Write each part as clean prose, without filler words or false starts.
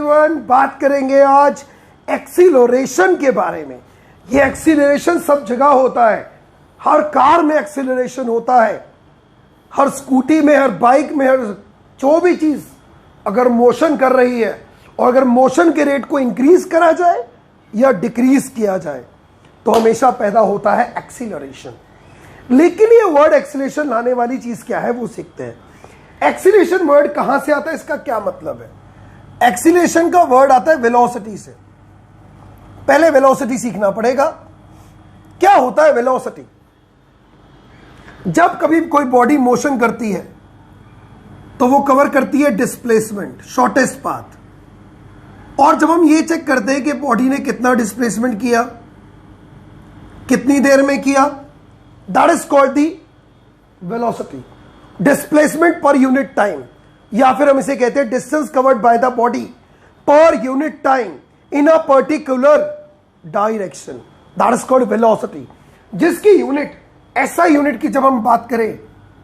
Everyone, बात करेंगे आज एक्सीलरेशन के बारे में। ये एक्सीलरेशन सब जगह होता है, हर कार में एक्सीलरेशन होता है, हर स्कूटी में, हर बाइक में, हर जो भी चीज अगर मोशन कर रही है और अगर मोशन के रेट को इंक्रीज करा जाए या डिक्रीज किया जाए तो हमेशा पैदा होता है एक्सीलरेशन। लेकिन ये वर्ड एक्सीलरेशन लाने वाली चीज क्या है वो सीखते हैं। एक्सीलरेशन वर्ड कहां से आता है, इसका क्या मतलब है। एक्सीलरेशन का वर्ड आता है वेलोसिटी से। पहले वेलोसिटी सीखना पड़ेगा। क्या होता है वेलोसिटी? जब कभी कोई बॉडी मोशन करती है तो वो कवर करती है डिस्प्लेसमेंट, शॉर्टेस्ट पाथ। और जब हम ये चेक करते हैं कि बॉडी ने कितना डिस्प्लेसमेंट किया, कितनी देर में किया, that is called the velocity. Displacement per unit time, या फिर हम इसे कहते हैं distance covered by the body per unit time in a particular direction, that is called velocity. जिसकी यूनिट, ऐसा यूनिट की जब हम बात करें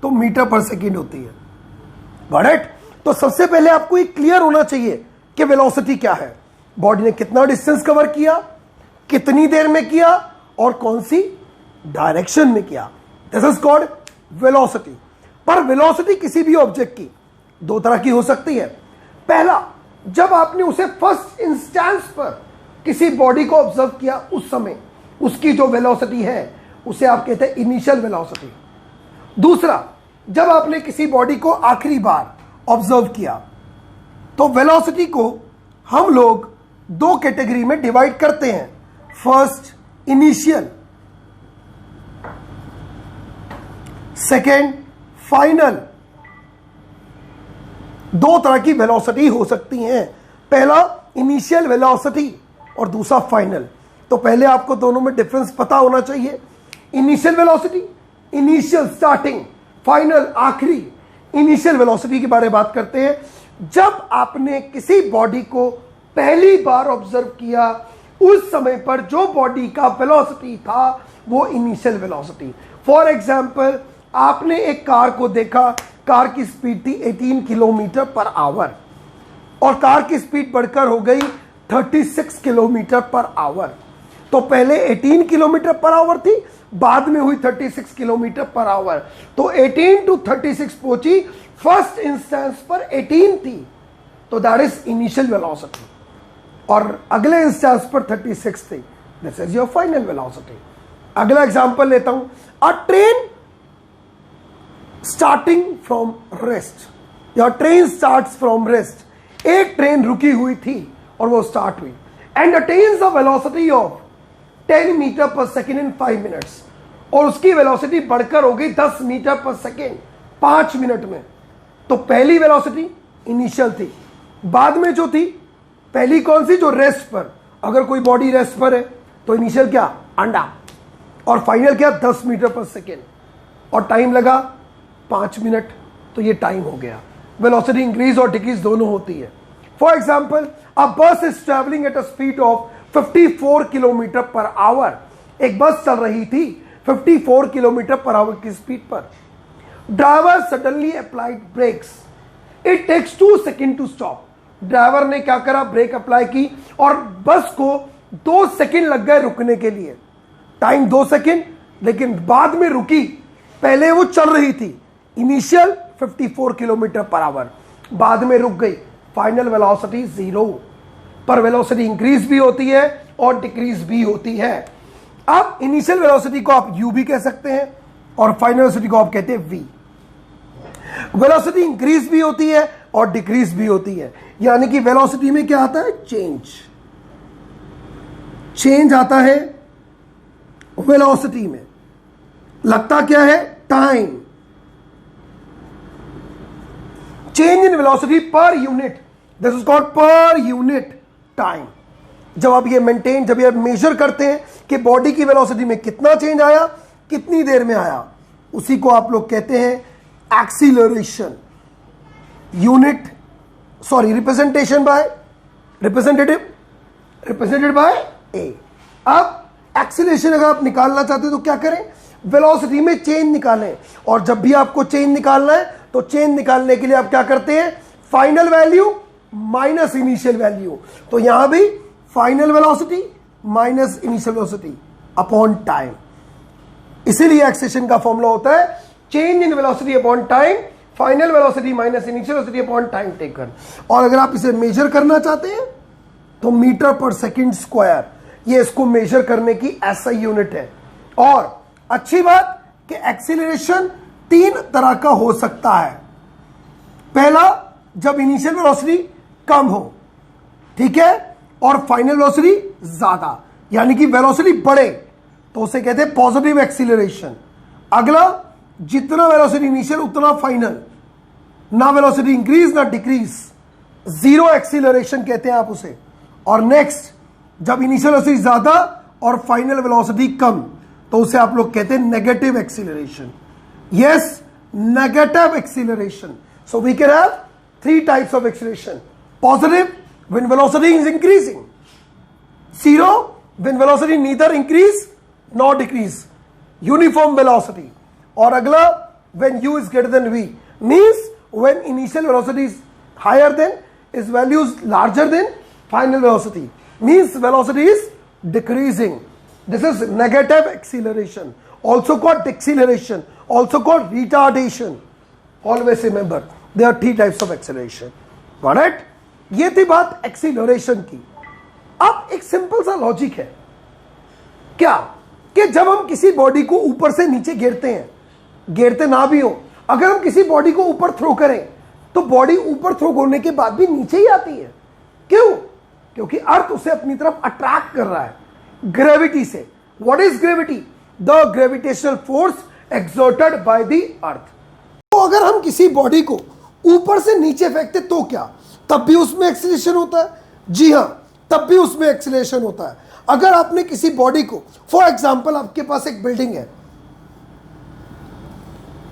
तो मीटर पर सेकेंड होती है। Got it? तो सबसे पहले आपको ये क्लियर होना चाहिए कि वेलोसिटी क्या है। बॉडी ने कितना डिस्टेंस कवर किया, कितनी देर में किया और कौन सी डायरेक्शन में किया, दिस इज कॉल्ड वेलोसिटी। पर वेलोसिटी किसी भी ऑब्जेक्ट की दो तरह की हो सकती है। पहला, जब आपने उसे फर्स्ट इंस्टेंस पर किसी बॉडी को ऑब्जर्व किया, उस समय उसकी जो वेलोसिटी है उसे आप कहते हैं इनिशियल वेलोसिटी। दूसरा, जब आपने किसी बॉडी को आखिरी बार ऑब्जर्व किया, तो वेलोसिटी को हम लोग दो कैटेगरी में डिवाइड करते हैं। First initial, second final. दो तरह की वेलोसिटी हो सकती हैं, पहला इनिशियल वेलोसिटी और दूसरा फाइनल। तो पहले आपको दोनों में डिफरेंस पता होना चाहिए। Initial velocity, initial starting, final आखिरी। इनिशियल वेलोसिटी के बारे में बात करते हैं जब आपने किसी बॉडी को पहली बार ऑब्जर्व किया, उस समय पर जो बॉडी का वेलोसिटी था वो इनिशियल वेलोसिटी। फॉर एग्जांपल, आपने एक कार को देखा, कार की स्पीड थी 18 किलोमीटर पर आवर और कार की स्पीड बढ़कर हो गई 36 किलोमीटर पर आवर। तो पहले 18 किलोमीटर पर आवर थी, बाद में हुई 36 किलोमीटर पर आवर। तो 18 टू 36 पहुंची, फर्स्ट इंस्टेंस पर 18 थी, तो दैट इज इनिशियल वेलोसिटी। और अगले इंस्टेंस पर 36 थी, this is your final velocity. अगला एग्जांपल लेता हूं। A train starting from rest, your train starts from rest. एक ट्रेन रुकी हुई थी और वो स्टार्ट हुई and attains the velocity of 10 meter per second in 5 minutes. और उसकी वेलोसिटी बढ़कर हो गई 10 मीटर पर सेकेंड 5 मिनट में। तो पहली वेलोसिटी इनिशियल थी, बाद में जो थी पहली कौन सी, जो रेस्ट पर। अगर कोई बॉडी रेस्ट पर है तो इनिशियल क्या, अंडा, और फाइनल क्या, 10 मीटर पर सेकेंड, और टाइम लगा 5 मिनट। तो ये टाइम हो गया। वेलोसिटी इंक्रीज और डिक्रीज दोनों होती है। फॉर एग्जाम्पल, अ बस is travelling at a speed of 54 kilometre per hour. एक बस चल रही थी 54 किलोमीटर पर आवर की स्पीड पर। Driver suddenly applied brakes, it takes 2 second to stop. Driver ने क्या करा, ब्रेक अप्लाई की और बस को 2 सेकेंड लग गए रुकने के लिए। टाइम 2 सेकेंड, लेकिन बाद में रुकी, पहले वो चल रही थी इनिशियल 54 किलोमीटर पर आवर, बाद में रुक गई, फाइनल वेलोसिटी 0। पर वेलोसिटी इंक्रीज भी होती है और डिक्रीज भी होती है। अब इनिशियल वेलोसिटी को आप u भी कह सकते हैं और फाइनल वेलोसिटी को आप कहते हैं v। वेलोसिटी इंक्रीज भी होती है और डिक्रीज भी होती है, यानी कि वेलोसिटी में क्या आता है, चेंज आता है वेलोसिटी में। लगता क्या है, time. Change in velocity per unit, this is called per unit time. जब आप ये मेंटेन, जब ये मेजर करते हैं कि बॉडी की वेलोसिटी में कितना चेंज आया, कितनी देर में आया, उसी को आप लोग कहते हैं acceleration. Unit, sorry, representation by, represented by a. अब एक्सीलरेशन अगर आप निकालना चाहते हो तो क्या करें, वेलोसिटी में चेंज निकालें। और जब भी आपको चेंज निकालना है तो चेंज निकालने के लिए आप क्या करते हैं, final value minus initial value, तो यहां भी final velocity minus initial velocity upon time. इसीलिए एक्सेलेरेशन का फॉर्मूला होता है change in velocity upon time, final velocity minus initial velocity upon time taken. और अगर आप इसे मेजर करना चाहते हैं तो मीटर पर सेकंड स्क्वायर, ये इसको मेजर करने की ऐसा यूनिट है। और अच्छी बात कि एक्सीलरेशन 3 तरह का हो सकता है। पहला, जब इनिशियल वेलोसिटी कम हो, ठीक है, और फाइनल वेलोसिटी ज्यादा, यानी कि वेलोसिटी बढ़े, तो उसे कहते हैं पॉजिटिव एक्सीलरेशन। अगला, जितना वेलोसिटी इनिशियल उतना फाइनल, ना वेलोसिटी इंक्रीज ना डिक्रीज, जीरो एक्सीलरेशन कहते हैं आप उसे। और नेक्स्ट, जब इनिशियल वेलोसिटी ज्यादा और फाइनल वेलोसिटी कम, तो उसे आप लोग कहते हैं negative acceleration. Yes, negative acceleration. So we can have 3 types of acceleration. Positive when velocity is increasing, zero when velocity neither increase nor decrease, uniform velocity। और अगला, when u is greater than v, means when initial velocity is higher than, its value is larger than final velocity, means velocity is decreasing. This is negative acceleration, also called deceleration, also called retardation. Always remember there are 3 types of acceleration. Got it? ये थी बात acceleration की। अब एक simple सा logic है, क्या कि जब हम किसी बॉडी को ऊपर से नीचे गिरते हैं, गिरते ना भी हो, अगर हम किसी बॉडी को ऊपर थ्रो करें तो बॉडी ऊपर थ्रो होने के बाद भी नीचे ही आती है। क्यों? क्योंकि अर्थ उसे अपनी तरफ अट्रैक्ट कर रहा है ग्रेविटी से। What is gravity? The gravitational force exerted by the earth. तो अगर हम किसी बॉडी को ऊपर से नीचे फेंकते तो क्या, तब भी उसमें एक्सीलरेशन होता है? जी हां, तब भी उसमें एक्सीलरेशन होता है। अगर आपने किसी बॉडी को, फॉर एग्जांपल आपके पास एक बिल्डिंग है,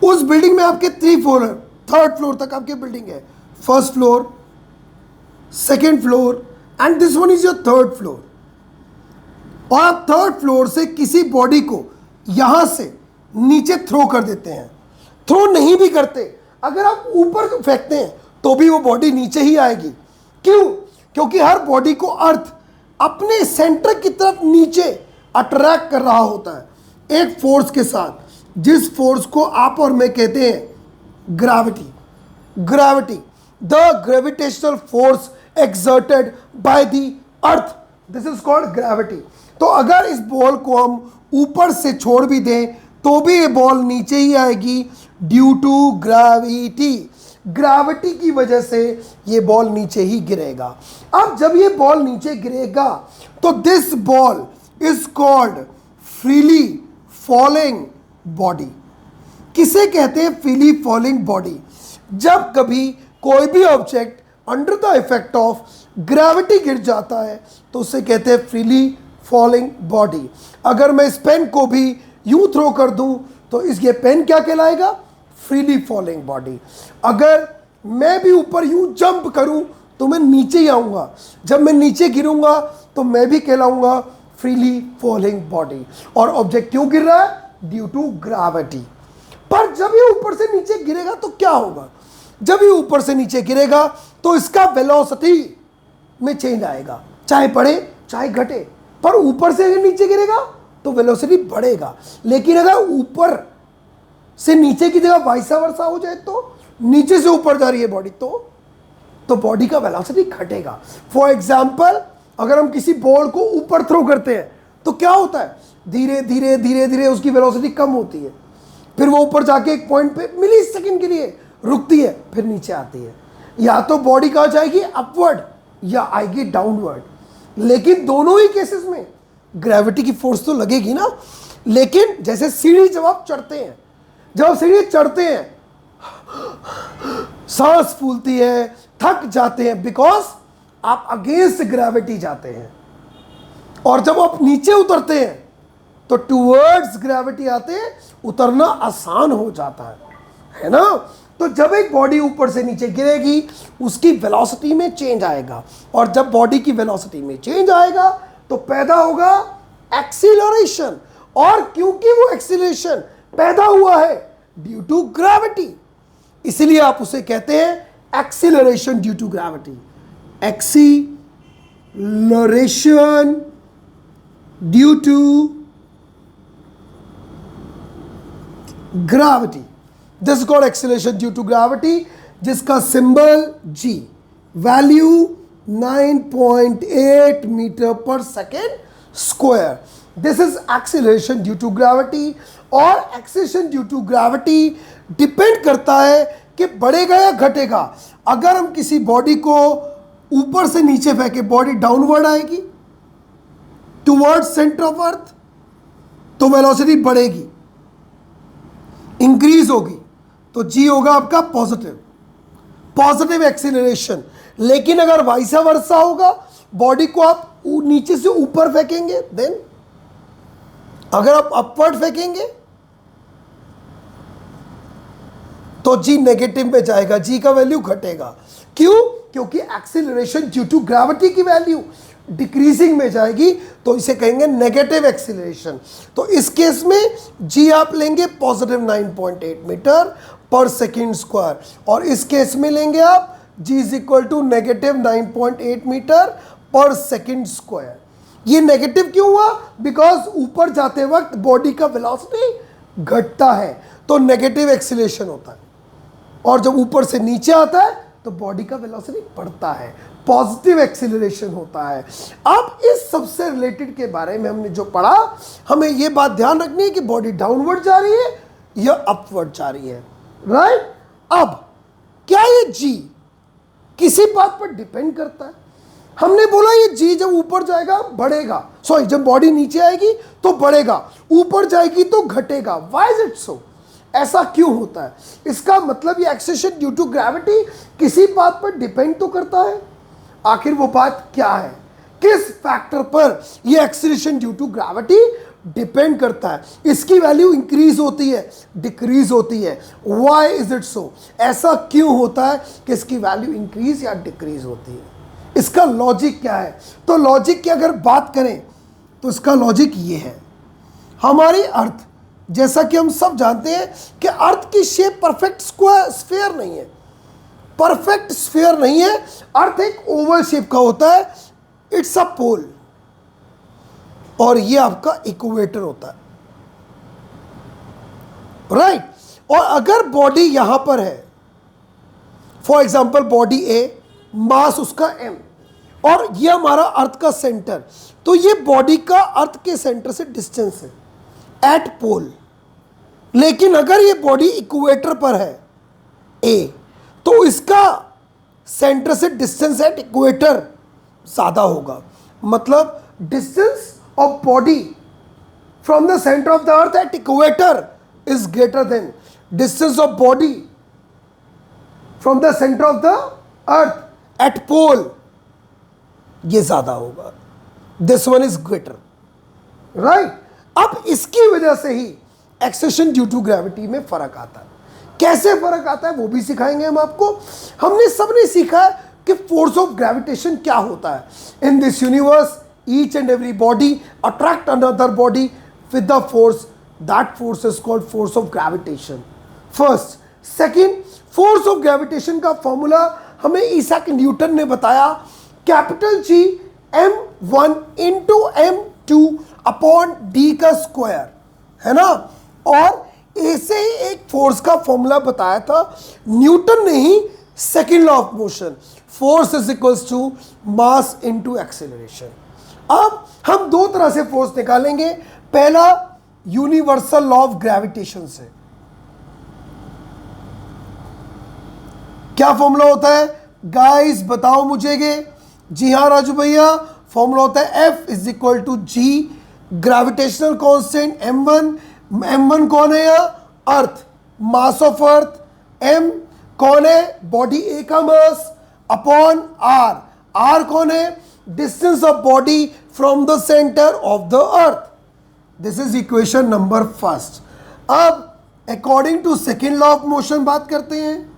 उस बिल्डिंग में आपके 3 फ्लोर है, 3rd फ्लोर तक आपकी बिल्डिंग है, 1st floor, 2nd floor and this one is your 3rd floor. और आप 3rd फ्लोर से किसी बॉडी को यहां से नीचे थ्रो कर देते हैं। थ्रो नहीं भी करते, अगर आप ऊपर फेंकते हैं तो भी वो बॉडी नीचे ही आएगी। क्यों? क्योंकि हर बॉडी को अर्थ अपने सेंटर की तरफ नीचे अट्रैक्ट कर रहा होता है एक फोर्स के साथ, जिस फोर्स को आप और मैं कहते हैं gravity. Gravity, the gravitational force exerted by the earth, this is called gravity. तो अगर इस बॉल को हम ऊपर से छोड़ भी दें तो भी ये बॉल नीचे ही आएगी ड्यू टू ग्रेविटी। ग्रेविटी की वजह से ये बॉल नीचे ही गिरेगा। अब जब ये बॉल नीचे गिरेगा तो this ball is called freely falling body. किसे कहते हैं फ्रीली फॉलिंग बॉडी? जब कभी कोई भी object under the effect of gravity गिर जाता है तो उसे कहते हैं फ्रीली फॉलिंग बॉडी। अगर मैं इस पेन को भी यूं थ्रो कर दूं तो इस ये पेन क्या कहलाएगा? Freely falling body. अगर मैं भी ऊपर यूं जंप करूं तो मैं नीचे ही आऊंगा, जब मैं नीचे गिरूंगा तो मैं भी कहलाऊंगा फ्रीली फॉलिंग बॉडी। और ऑब्जेक्ट क्यों गिर रहा है? Due to gravity. पर जब ये ऊपर से नीचे गिरेगा तो क्या होगा? जब ये ऊपर से नीचे गिरेगा तो इसका वेलोसिटी में चेंज आएगा, चाहे बढ़े चाहे घटे। पर ऊपर से अगर नीचे गिरेगा तो वेलोसिटी बढ़ेगा, लेकिन अगर ऊपर से नीचे की जगह वाइसा वर्सा हो जाए तो नीचे से ऊपर जा रही है बॉडी तो बॉडी का वेलोसिटी घटेगा। फॉर एग्जांपल, अगर हम किसी बॉल को ऊपर थ्रो करते हैं तो क्या होता है? धीरे धीरे धीरे धीरे उसकी वेलोसिटी कम होती है, फिर वो ऊपर जाके एक पॉइंट पे मिली सेकंड के लिए रुकती है, फिर नीचे आती है। या तो बॉडी कहाँ जाएगी? अपवर्ड या आएगी डाउनवर्ड। लेकिन दोनों ही केसेस में ग्रेविटी की फोर्स तो लगेगी ना। लेकिन जैसे सीढ़ी जब आप चढ़ते हैं, जब सीढ़ी चढ़ते हैं सांस फूलती है, थक जाते हैं, बिकॉज आप अगेंस्ट ग्रेविटी जाते हैं। और जब आप नीचे उतरते हैं तो टूवर्ड्स ग्रेविटी आते हैं, उतरना आसान हो जाता है ना। तो जब एक बॉडी ऊपर से नीचे गिरेगी उसकी वेलोसिटी में चेंज आएगा, और जब बॉडी की वेलोसिटी में चेंज आएगा तो पैदा होगा एक्सीलरेशन। और क्योंकि वो एक्सीलरेशन पैदा हुआ है ड्यू टू ग्रेविटी, इसलिए आप उसे कहते हैं acceleration due to gravity. Acceleration due to gravity, this called acceleration due to gravity, जिसका symbol G, value 9.8 metre per second square. This is acceleration due to gravity. और acceleration due to gravity depend करता है कि बढ़ेगा या घटेगा। अगर हम किसी बॉडी को ऊपर से नीचे फेंके, बॉडी डाउनवर्ड आएगी टुवर्ड सेंटर ऑफ अर्थ, तो वेलोसिटी बढ़ेगी, इंक्रीज होगी, तो जी होगा आपका पॉजिटिव एक्सीलरेशन। लेकिन अगर वाइसा वर्सा होगा, बॉडी को आप नीचे से ऊपर फेंकेंगे, देन अगर आप अपवर्ड फेंकेंगे तो जी नेगेटिव में जाएगा, जी का वैल्यू घटेगा। क्यों? क्योंकि एक्सीलरेशन ड्यू टू ग्रेविटी की वैल्यू डिक्रीजिंग में जाएगी, तो इसे कहेंगे नेगेटिव एक्सीलरेशन। तो इस केस में जी आप लेंगे positive 9.8 metre per second square, और इस केस में लेंगे आप G is equal to negative 9.8 metre per second square. ये नेगेटिव क्यों हुआ? बिकॉज ऊपर जाते वक्त बॉडी का वेलोसिटी घटता है, तो नेगेटिव एक्सीलरेशन होता है, और जब ऊपर से नीचे आता है तो बॉडी का वेलोसिटी बढ़ता है, पॉजिटिव एक्सीलरेशन होता है। अब इस सबसे रिलेटेड के बारे में हमने जो पढ़ा, हमें यह बात ध्यान रखनी है कि बॉडी डाउनवर्ड जा रही है या अपवर्ड जा रही है, राइट? अब क्या ये जी किसी बात पर डिपेंड करता है? हमने बोला ये जी जब ऊपर जाएगा बढ़ेगा, सॉरी जब बॉडी नीचे आएगी तो बढ़ेगा, ऊपर जाएगी तो घटेगा। Why is it so? ऐसा क्यों होता है? इसका मतलब ये एक्सेलेरेशन ड्यू टू ग्रेविटी किसी बात पर डिपेंड तो करता है। आखिर वो बात क्या है? किस फैक्टर पर ये acceleration due to gravity depend करता है? इसकी वैल्यू इंक्रीज होती है, डिक्रीज होती है। Why is it so? ऐसा क्यों होता है कि इसकी वैल्यू इंक्रीज या डिक्रीज होती है? इसका लॉजिक क्या है? तो लॉजिक की अगर बात करें तो इसका लॉजिक ये है, हमारी अर्थ, जैसा कि हम सब जानते हैं कि अर्थ की शेप परफेक्ट स्फीयर नहीं है, परफेक्ट स्फीयर नहीं है। अर्थ एक ओवल शेप का होता है, इट्स अ पोल, और ये आपका इक्वेटर होता है, राइट? और अगर बॉडी यहां पर है, फॉर एग्जांपल बॉडी ए, मास उसका m, और ये हमारा अर्थ का सेंटर, तो ये बॉडी का अर्थ के सेंटर से डिस्टेंस है एट पोल। लेकिन अगर ये बॉडी इक्वेटर पर है ए, तो इसका सेंटर से डिस्टेंस एट इक्वेटर ज्यादा होगा। मतलब distance of body from the centre of the earth at equator is greater than distance of body from the centre of the earth at pole, ये ज्यादा होगा। This one is greater, right? अब इसकी वजह से ही एक्सेलेरेशन ड्यू टू ग्रेविटी में फर्क आता है। कैसे फर्क आता है वो भी सिखाएंगे हम आपको। हमने सबने सीखा है कि फोर्स ऑफ ग्रेविटेशन क्या होता है। In this universe each and every body attract another body with the force, that force is called force of gravitation. First. Second, force of gravitation का फॉर्मूला हमें ईसैक न्यूटन ने बताया, capital G m1 into m2 upon D का square, है ना? और ऐसे ही एक फोर्स का फॉर्मूला बताया था न्यूटन ने ही, second law of motion, force is equals to mass into acceleration. अब हम दो तरह से फोर्स निकालेंगे। पहला यूनिवर्सल लॉ ऑफ ग्रेविटेशन से। क्या फॉर्मूला होता है गाइस, बताओ मुझे। जी हाँ राजू भैया, फॉर्मूला होता है F is equal to G, gravitational constant m1, m1 कौन है यहाँ? अर्थ, मास ऑफ अर्थ, m कौन है? बॉडी ए का मास, अपॉन r, r कौन है? Distance of body from the centre of the earth. This is equation number first. अब according to second law of motion बात करते हैं।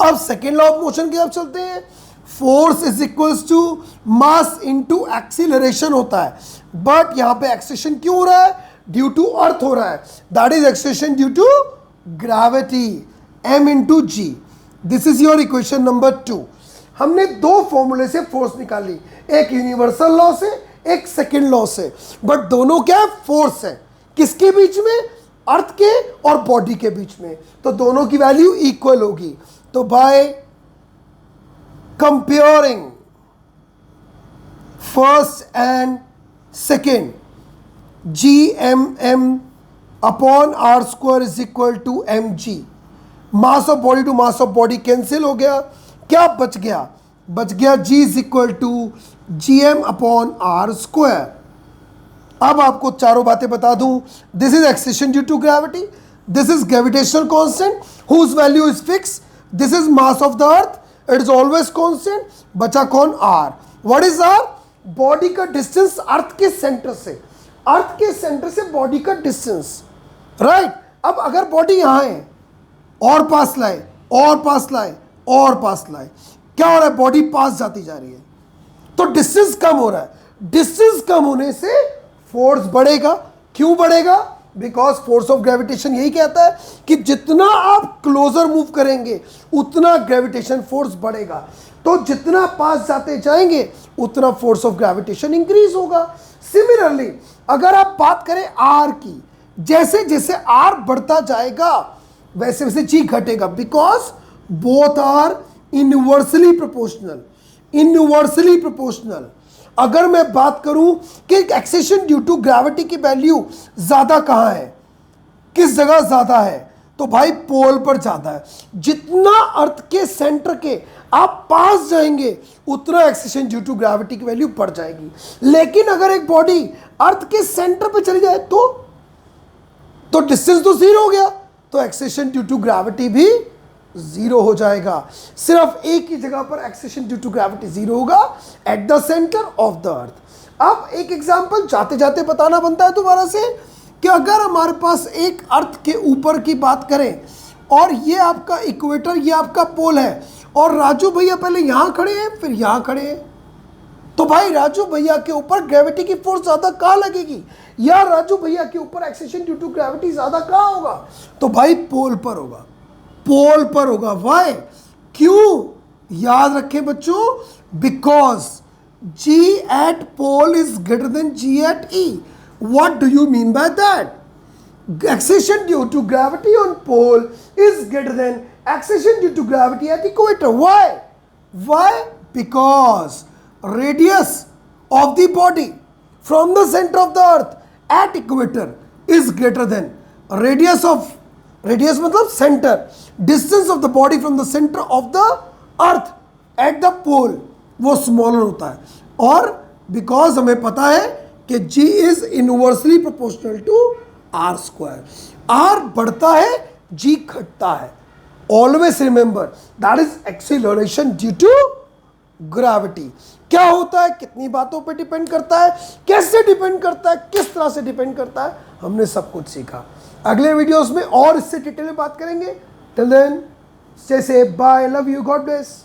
अब सेकेंड लॉ ऑफ मोशन की तरफ चलते हैं। Force is equals to mass into acceleration होता है, बट यहां पे एक्सेलेरेशन क्यों हो रहा है? ड्यू टू अर्थ हो रहा है, that is acceleration due to gravity. m into G. This is your equation number 2। हमने दो फॉर्मूले से फोर्स निकाली, एक यूनिवर्सल लॉ से, एक सेकेंड लॉ से, बट दोनों क्या है? फोर्स है। किसके बीच में? अर्थ के और बॉडी के बीच में। तो दोनों की वैल्यू इक्वल होगी। तो by comparing first and second, G M M upon R square is equal to M G. Mass of body to mass of body cancel हो गया, क्या बच गया? बच गया G is equal to G M upon R square. अब आपको चारों बातें बता दूं। This is acceleration due to gravity, this is gravitational constant whose value is fix, this is mass of the earth, it is always constant. बचा कौन? R. What is R? Body का distance earth के centre से, अर्थ के centre से body का distance, right. अब अगर बॉडी यहां है और पास लाए और पास लाए और पास लाए, क्या हो रहा है? बॉडी पास जाती जा रही है, तो डिस्टेंस कम हो रहा है। डिस्टेंस कम होने से फोर्स बढ़ेगा। क्यों बढ़ेगा? बिकॉज फोर्स ऑफ ग्रेविटेशन यही कहता है कि जितना आप क्लोजर मूव करेंगे उतना ग्रेविटेशन फोर्स बढ़ेगा। तो जितना पास जाते जाएंगे उतना फोर्स ऑफ ग्रेविटेशन इंक्रीज होगा। सिमिलरली अगर आप बात करें आर की, जैसे जैसे आर बढ़ता जाएगा वैसे वैसे जी घटेगा, because both are inversely proportional. Inversely proportional. अगर मैं बात करूं कि एक्सेलेरेशन ड्यू टू ग्रेविटी की वैल्यू ज्यादा कहां है, किस जगह ज्यादा है, तो भाई पोल पर ज्यादा है। जितना अर्थ के सेंटर के आप पास जाएंगे उतना एक्सेलेरेशन ड्यू टू ग्रेविटी की वैल्यू बढ़ जाएगी। लेकिन अगर एक बॉडी अर्थ के सेंटर पे चली जाए तो डिस्टेंस तो जीरो हो गया, तो एक्सेलेरेशन ड्यू टू ग्रेविटी भी जीरो हो जाएगा। सिर्फ एक ही जगह पर acceleration due to gravity zero होगा, at the centre of the earth. अब एक एग्जांपल जाते जाते बताना बनता है दोबारा से कि अगर हमारे पास एक अर्थ के ऊपर की बात करें और ये आपका इक्वेटर, ये आपका पोल है, और राजू भैया पहले यहां खड़े हैं फिर यहां खड़े हैं, तो भाई राजू भैया के ऊपर ग्रेविटी की फोर्स ज्यादा कहां लगेगी, या राजू भैया के ऊपर एक्सेलेरेशन ड्यू टू ग्रेविटी ज्यादा कहां होगा? तो भाई पोल पर होगा, पोल पर होगा। वाई? क्यों? याद रखें बच्चों, because G at pole is greater than G at E. What do you mean by that? Acceleration due to gravity on pole is greater than acceleration due to gravity at equator. Why? Why? Because radius of the body from the center of the earth at equator is greater than radius मतलब center, distance of the body from the center of the earth at the pole वो smaller होता है। और because हमें पता है कि G is inversely proportional to R square. R बढ़ता है, G घटता है। Always remember that is acceleration due to gravity. क्या होता है? कितनी बातों पे डिपेंड करता है, कैसे डिपेंड करता है, किस तरह से डिपेंड करता है, हमने सब कुछ सीखा। अगले वीडियोस में और इससे डिटेल में बात करेंगे। Till then stay safe, bye, love you, God bless.